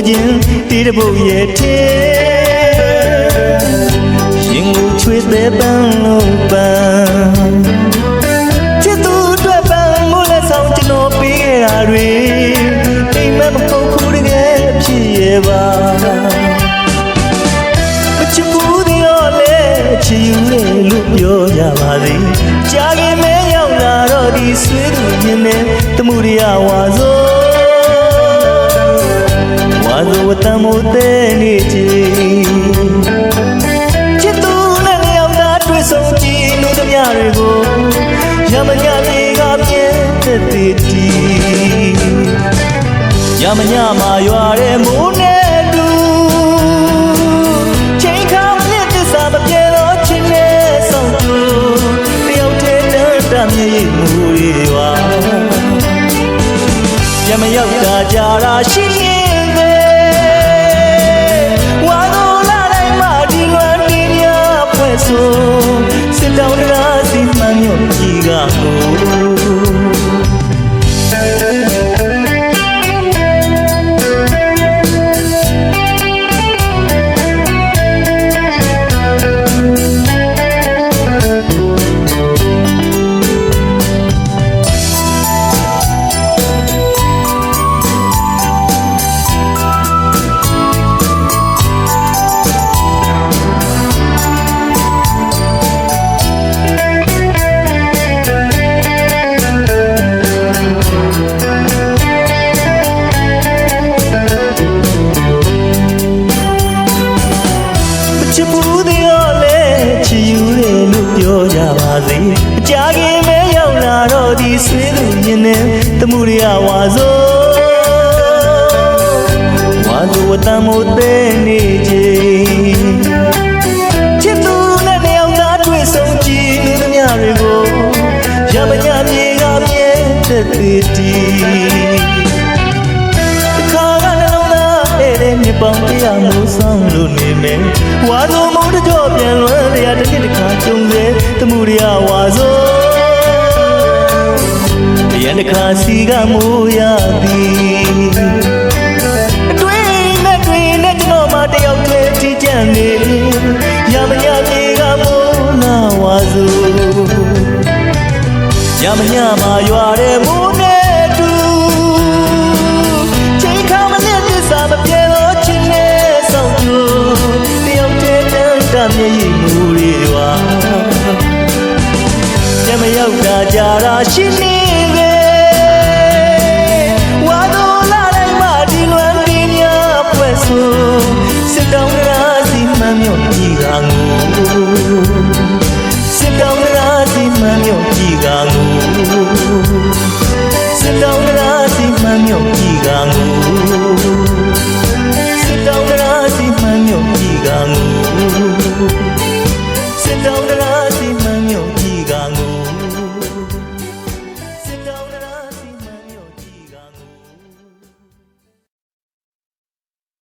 ခြင်းတီးတပုတ်ရဲ့ထဲရင်ကိုချွေသေးပန်းလို့ပန်းချစ်သူအတွက်ပန်းမိုးလက်ဆောင်ကျွန်တော်ပေးခဲ့တာတွေအိမ်မက်မဟုတ်ဘူးတကယ်ဖြစ်ရဲ့ပါမချစ်ဘူးသေးတော့လေချစ်ယူလေလို့ပြောကြပါစေကြာခင်မဲရောက်လာတော့ဒီဆွေးသူချင်းနဲ့တမှုရဝါစိုးဝါစိုးဝတ္တမို့တဲ့နေချီချစ်သူနဲ့လျောက်သားတွေ့ဆုံကြည့်လို့သမျှတွေကိုရမညပြေကပြည့်တဲ့တီရမညမှာရွာတဲ့မိုးနဲ့တူချိန်ခါမြင့်တစ္ဆာမပြေတော့ချင်းနဲ့ဆောင်တူတယောက်တည်းတန်းတမ်းမြေမူရီဝါရမရောက်တာကြတာရှိရင်ပဲဝါတော်လာတိုင်းမှာဒီလွမ်းတင်းများဖွဲ့ဆိုစစ်တောင်းတရားစီမှန်မြို့ကြီးကကိုချစ်ဘူးသေးတော့လေချစ်ယူတယ်လို့ပြောကြပါစေအကြာခင်မဲရောက်လာတော့ဒီဆွေးသူညင်းနဲ့တမှုရဝါစိုးဝါစိုးဝတ္တမို့တဲ့နေချင်းချစ်သူနဲ့လျောက်သားတွေ့ဆုံကြည့်လို့သမျှတွေကိုရမညပြေကမြဲတဲ့တီမြေပေါင်းတရားမိုးဆောင်လို့နေမယ်ဝါစိုးမိုးတကြော့ပြန်လွမ်းရတဲ့တစ်ခါကြုံစေတမှုရဝါစိုးရန်တစ်ခါစီကမိုးရသည်အတွင်းနဲ့ကျွန်တော်မှတယောက်တည်းထိကြံနေရမညပြေကမိုးနာဝါစိုးရမညမှာရွာတဲ့မိုးနဲ့တူချိန်ခါမနဲ့တစ္ဆာမပြေမြေမူရီဝါကျမရောက်တာကြတာရှိနေ